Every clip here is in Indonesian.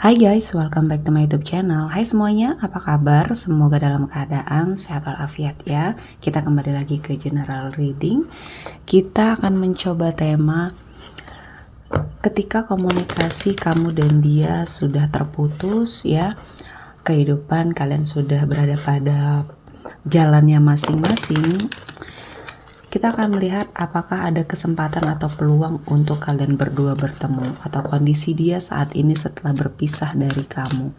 Hai guys, welcome back to my YouTube channel. Hai semuanya, apa kabar? Semoga dalam keadaan sehat walafiat ya. Kita kembali lagi ke general reading. Kita akan mencoba tema ketika komunikasi kamu dan dia sudah terputus ya. Kehidupan kalian sudah berada pada jalannya masing-masing. Kita akan melihat apakah ada kesempatan atau peluang untuk kalian berdua bertemu atau kondisi dia saat ini setelah berpisah dari kamu.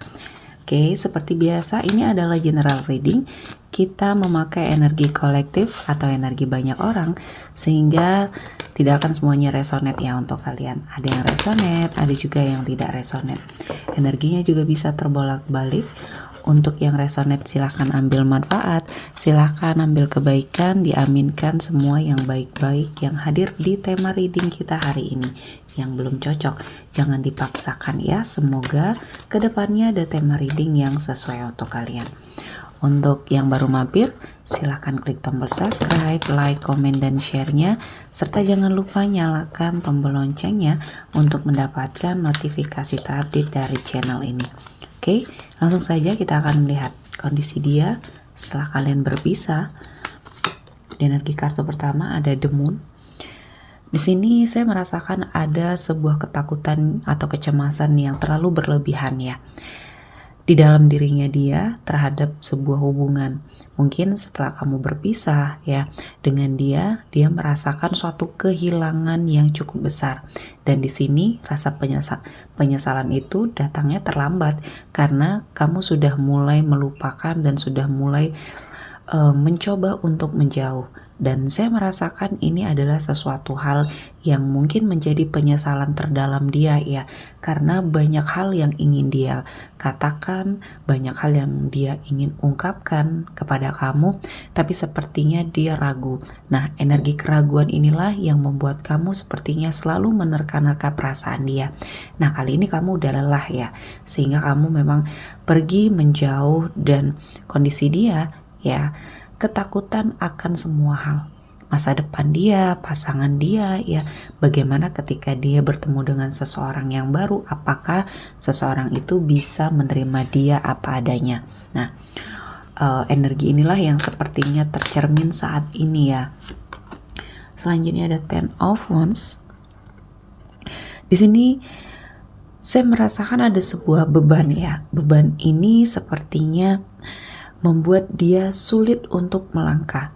Oke, seperti biasa ini adalah general reading. Kita memakai energi kolektif atau energi banyak orang sehingga tidak akan semuanya resonate ya untuk kalian. Ada yang resonate, ada juga yang tidak resonate. Energinya juga bisa terbolak-balik. Untuk yang resonate silahkan ambil manfaat, silahkan ambil kebaikan, diaminkan semua yang baik-baik yang hadir di tema reading kita hari ini. Yang belum cocok, jangan dipaksakan ya, semoga kedepannya ada tema reading yang sesuai untuk kalian. Untuk yang baru mampir, silahkan klik tombol subscribe, like, komen, dan share-nya, serta jangan lupa nyalakan tombol loncengnya untuk mendapatkan notifikasi terupdate dari channel ini. Oke, langsung saja kita akan melihat kondisi dia setelah kalian berpisah. Di energi kartu pertama ada The Moon. Di sini saya merasakan ada sebuah ketakutan atau kecemasan yang terlalu berlebihan ya di dalam dirinya dia terhadap sebuah hubungan. Mungkin setelah kamu berpisah ya dengan dia merasakan suatu kehilangan yang cukup besar. Dan di sini rasa penyesalan itu datangnya terlambat karena kamu sudah mulai melupakan dan sudah mulai mencoba untuk menjauh. Dan saya merasakan ini adalah sesuatu hal yang mungkin menjadi penyesalan terdalam dia ya, karena banyak hal yang ingin dia katakan, banyak hal yang dia ingin ungkapkan kepada kamu, tapi sepertinya dia ragu. Nah, energi keraguan inilah yang membuat kamu sepertinya selalu menerka-nerka perasaan dia. Nah, kali ini kamu udah lelah ya, sehingga kamu memang pergi menjauh. Dan kondisi dia ya, ketakutan akan semua hal, masa depan dia, pasangan dia ya, bagaimana ketika dia bertemu dengan seseorang yang baru, apakah seseorang itu bisa menerima dia apa adanya. Nah, energi inilah yang sepertinya tercermin saat ini ya. Selanjutnya ada Ten of Wands. Di sini saya merasakan ada sebuah beban ya. Beban ini sepertinya membuat dia sulit untuk melangkah.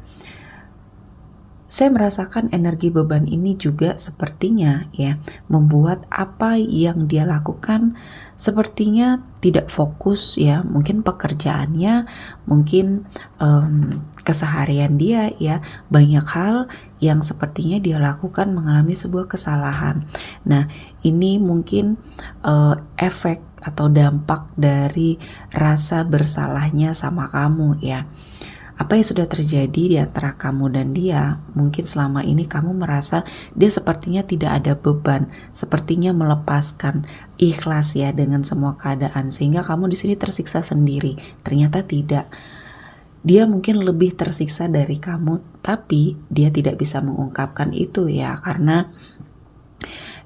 Saya merasakan energi beban ini juga sepertinya ya membuat apa yang dia lakukan sepertinya tidak fokus ya, mungkin pekerjaannya, mungkin keseharian dia ya, banyak hal yang sepertinya dia lakukan mengalami sebuah kesalahan. Nah, ini mungkin efek atau dampak dari rasa bersalahnya sama kamu ya. Apa yang sudah terjadi di antara kamu dan dia, mungkin selama ini kamu merasa dia sepertinya tidak ada beban, sepertinya melepaskan, ikhlas ya dengan semua keadaan, sehingga kamu di sini tersiksa sendiri. Ternyata tidak. Dia mungkin lebih tersiksa dari kamu, tapi dia tidak bisa mengungkapkan itu ya, karena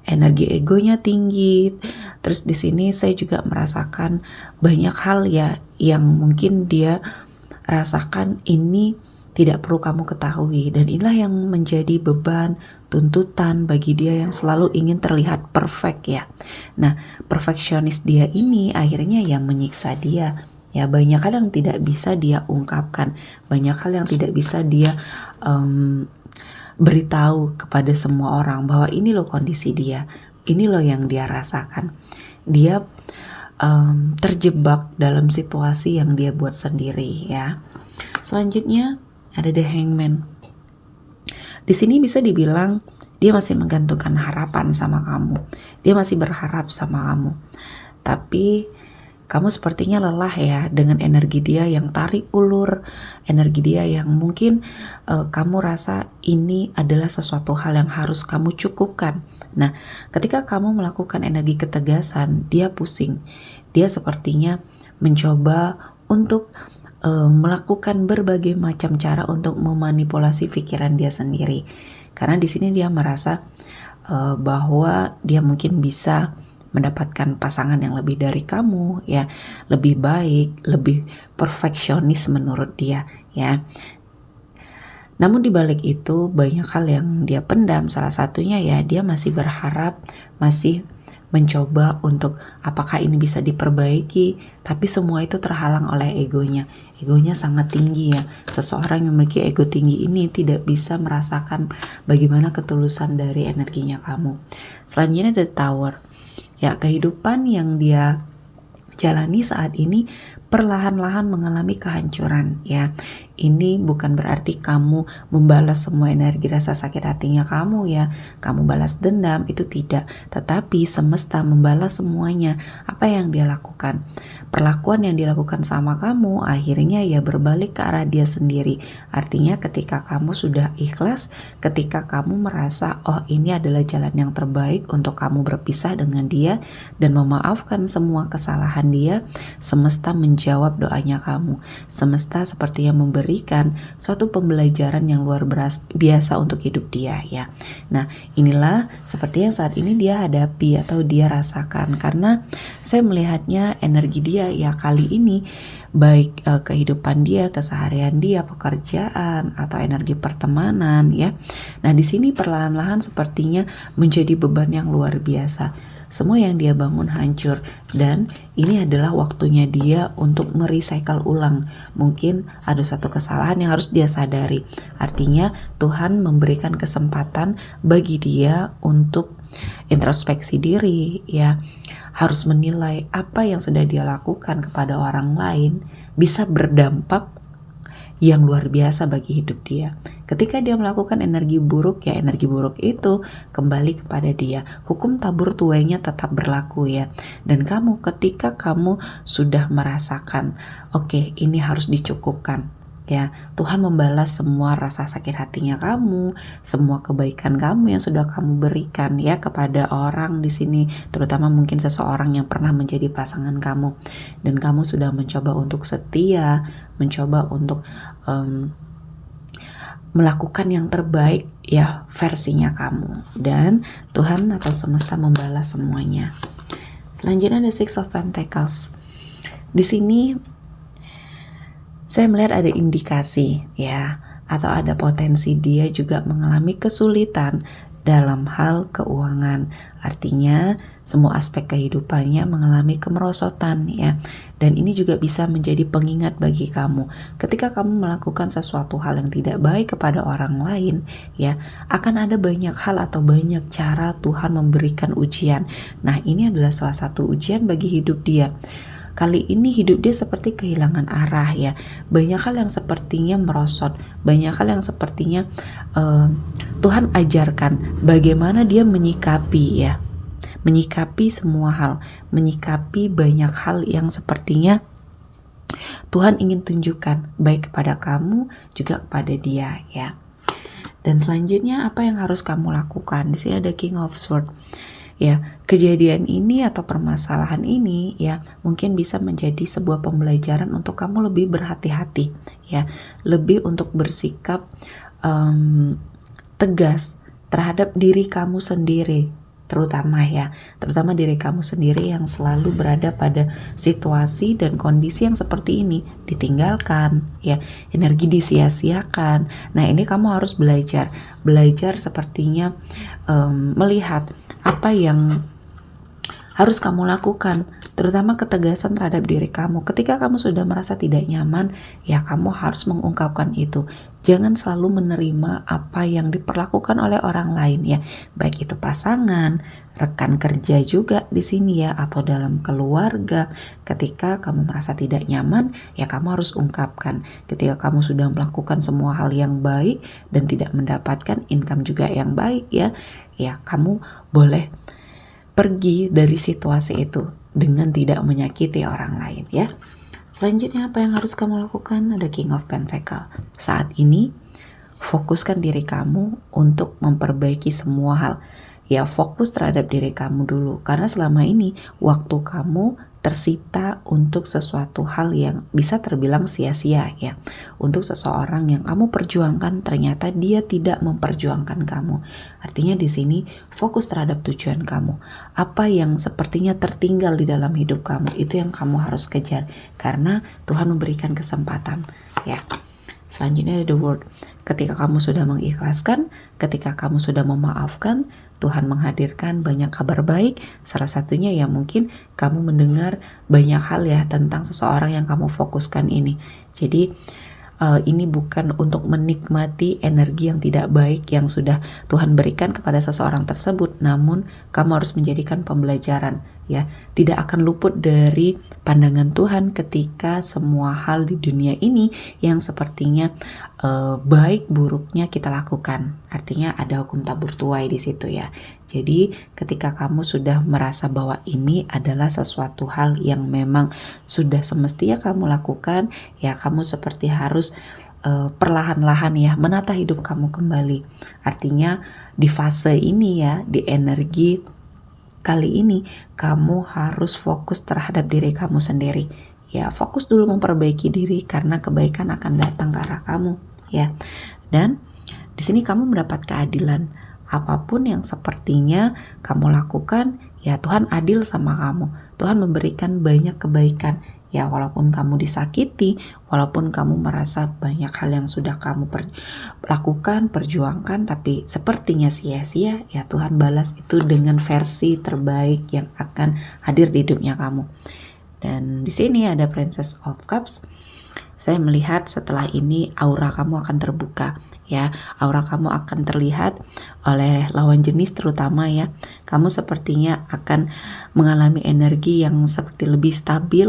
energi egonya tinggi. Terus di sini saya juga merasakan banyak hal ya yang mungkin dia rasakan ini tidak perlu kamu ketahui, dan inilah yang menjadi beban, tuntutan bagi dia yang selalu ingin terlihat perfect ya. Nah, perfeksionis dia ini akhirnya yang menyiksa dia ya. Banyak hal yang tidak bisa dia ungkapkan, banyak hal yang tidak bisa dia beritahu kepada semua orang bahwa ini loh kondisi dia, ini loh yang dia rasakan. Dia terjebak dalam situasi yang dia buat sendiri ya. Selanjutnya ada The Hangman. Di sini bisa dibilang dia masih menggantungkan harapan sama kamu. Dia masih berharap sama kamu. Tapi kamu sepertinya lelah ya dengan energi dia yang tarik ulur, energi dia yang mungkin kamu rasa ini adalah sesuatu hal yang harus kamu cukupkan. Nah, ketika kamu melakukan energi ketegasan, dia pusing. Dia sepertinya mencoba untuk melakukan berbagai macam cara untuk memanipulasi pikiran dia sendiri. Karena di sini dia merasa bahwa dia mungkin bisa mendapatkan pasangan yang lebih dari kamu ya, lebih baik, lebih perfeksionis menurut dia ya. Namun di balik itu banyak hal yang dia pendam, salah satunya ya dia masih berharap, masih mencoba untuk apakah ini bisa diperbaiki, tapi semua itu terhalang oleh egonya. Egonya sangat tinggi ya. Seseorang yang memiliki ego tinggi ini tidak bisa merasakan bagaimana ketulusan dari energinya kamu. Selanjutnya ada Tower. Ya, kehidupan yang dia jalani saat ini perlahan-lahan mengalami kehancuran ya. Ini bukan berarti kamu membalas semua energi rasa sakit hatinya kamu ya, kamu balas dendam, itu tidak. Tetapi semesta membalas semuanya. Apa yang dia lakukan? Perlakuan yang dilakukan sama kamu akhirnya ya berbalik ke arah dia sendiri. Artinya ketika kamu sudah ikhlas, ketika kamu merasa oh ini adalah jalan yang terbaik untuk kamu berpisah dengan dia dan memaafkan semua kesalahan dia, semesta menjawab doanya kamu. Semesta sepertinya memberikan suatu pembelajaran yang luar biasa untuk hidup dia ya. Nah, inilah seperti yang saat ini dia hadapi atau dia rasakan, karena saya melihatnya energi dia ya kali ini baik kehidupan dia, keseharian dia, pekerjaan atau energi pertemanan ya. Nah, di sini perlahan-lahan sepertinya menjadi beban yang luar biasa. Semua yang dia bangun hancur dan ini adalah waktunya dia untuk merecycle ulang. Mungkin ada satu kesalahan yang harus dia sadari. Artinya Tuhan memberikan kesempatan bagi dia untuk introspeksi diri ya. Harus menilai apa yang sudah dia lakukan kepada orang lain bisa berdampak yang luar biasa bagi hidup dia. Ketika dia melakukan energi buruk ya, energi buruk itu kembali kepada dia. Hukum tabur tuainya tetap berlaku ya. Dan kamu ketika kamu sudah merasakan oke, ini harus dicukupkan ya, Tuhan membalas semua rasa sakit hatinya kamu, semua kebaikan kamu yang sudah kamu berikan ya kepada orang di sini, terutama mungkin seseorang yang pernah menjadi pasangan kamu, dan kamu sudah mencoba untuk setia, mencoba untuk melakukan yang terbaik ya versinya kamu, dan Tuhan atau semesta membalas semuanya. Selanjutnya ada Six of Pentacles. Di sini saya melihat ada indikasi ya, atau ada potensi dia juga mengalami kesulitan dalam hal keuangan. Artinya semua aspek kehidupannya mengalami kemerosotan ya. Dan ini juga bisa menjadi pengingat bagi kamu. Ketika kamu melakukan sesuatu hal yang tidak baik kepada orang lain ya, akan ada banyak hal atau banyak cara Tuhan memberikan ujian. Nah, ini adalah salah satu ujian bagi hidup dia. Kali ini hidup dia seperti kehilangan arah ya. Banyak hal yang sepertinya merosot, banyak hal yang sepertinya Tuhan ajarkan bagaimana dia menyikapi ya, menyikapi semua hal, menyikapi banyak hal yang sepertinya Tuhan ingin tunjukkan baik kepada kamu juga kepada dia ya. Dan selanjutnya apa yang harus kamu lakukan? Di sini ada King of Swords. Ya, kejadian ini atau permasalahan ini ya mungkin bisa menjadi sebuah pembelajaran untuk kamu lebih berhati-hati ya, lebih untuk bersikap tegas terhadap diri kamu sendiri, terutama diri kamu sendiri yang selalu berada pada situasi dan kondisi yang seperti ini, ditinggalkan ya, energi disia-siakan. Nah, ini kamu harus belajar sepertinya melihat apa yang harus kamu lakukan, terutama ketegasan terhadap diri kamu. Ketika kamu sudah merasa tidak nyaman, ya kamu harus mengungkapkan itu. Jangan selalu menerima apa yang diperlakukan oleh orang lain ya, baik itu pasangan, rekan kerja juga di sini ya, atau dalam keluarga. Ketika kamu merasa tidak nyaman, ya kamu harus ungkapkan. Ketika kamu sudah melakukan semua hal yang baik dan tidak mendapatkan income juga yang baik ya, ya kamu boleh pergi dari situasi itu dengan tidak menyakiti orang lain ya. Selanjutnya apa yang harus kamu lakukan? Ada King of Pentacles. Saat ini fokuskan diri kamu untuk memperbaiki semua hal. Ya, fokus terhadap diri kamu dulu, karena selama ini waktu kamu, tersita untuk sesuatu hal yang bisa terbilang sia-sia ya. Untuk seseorang yang kamu perjuangkan ternyata dia tidak memperjuangkan kamu. Artinya di sini fokus terhadap tujuan kamu. Apa yang sepertinya tertinggal di dalam hidup kamu itu yang kamu harus kejar karena Tuhan memberikan kesempatan ya. Selanjutnya ada the word. Ketika kamu sudah mengikhlaskan, ketika kamu sudah memaafkan, Tuhan menghadirkan banyak kabar baik. Salah satunya ya mungkin kamu mendengar banyak hal ya tentang seseorang yang kamu fokuskan ini. Jadi ini bukan untuk menikmati energi yang tidak baik yang sudah Tuhan berikan kepada seseorang tersebut, namun kamu harus menjadikan pembelajaran ya. Tidak akan luput dari pandangan Tuhan ketika semua hal di dunia ini yang sepertinya baik buruknya kita lakukan. Artinya ada hukum tabur tuai di situ ya. Jadi ketika kamu sudah merasa bahwa ini adalah sesuatu hal yang memang sudah semestinya kamu lakukan, ya kamu seperti harus perlahan-lahan ya menata hidup kamu kembali. Artinya di fase ini ya, di energi kali ini kamu harus fokus terhadap diri kamu sendiri. Ya, fokus dulu memperbaiki diri karena kebaikan akan datang ke arah kamu ya. Dan di sini kamu mendapat keadilan. Apapun yang sepertinya kamu lakukan, ya Tuhan adil sama kamu. Tuhan memberikan banyak kebaikan. Ya walaupun kamu disakiti, walaupun kamu merasa banyak hal yang sudah kamu lakukan, perjuangkan, tapi sepertinya sia-sia, ya Tuhan balas itu dengan versi terbaik yang akan hadir di hidupnya kamu. Dan di sini ada Princess of Cups. Saya melihat setelah ini aura kamu akan terbuka ya, aura kamu akan terlihat oleh lawan jenis terutama ya. Kamu sepertinya akan mengalami energi yang seperti lebih stabil,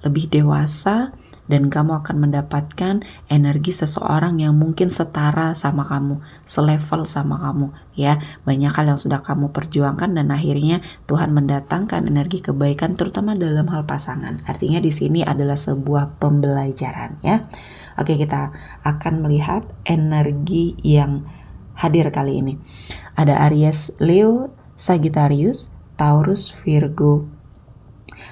lebih dewasa, dan kamu akan mendapatkan energi seseorang yang mungkin setara sama kamu, selevel sama kamu ya. Banyak hal yang sudah kamu perjuangkan dan akhirnya Tuhan mendatangkan energi kebaikan terutama dalam hal pasangan. Artinya di sini adalah sebuah pembelajaran ya. Oke, kita akan melihat energi yang hadir kali ini. Ada Aries, Leo, Sagittarius, Taurus, Virgo,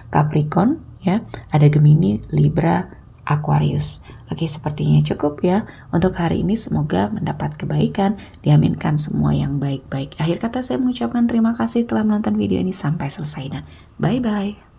Capricorn ya. Ada Gemini, Libra, Aquarius. Oke, sepertinya cukup ya untuk hari ini. Semoga mendapat kebaikan, diaminkan semua yang baik-baik. Akhir kata saya mengucapkan terima kasih telah menonton video ini sampai selesai dan bye-bye.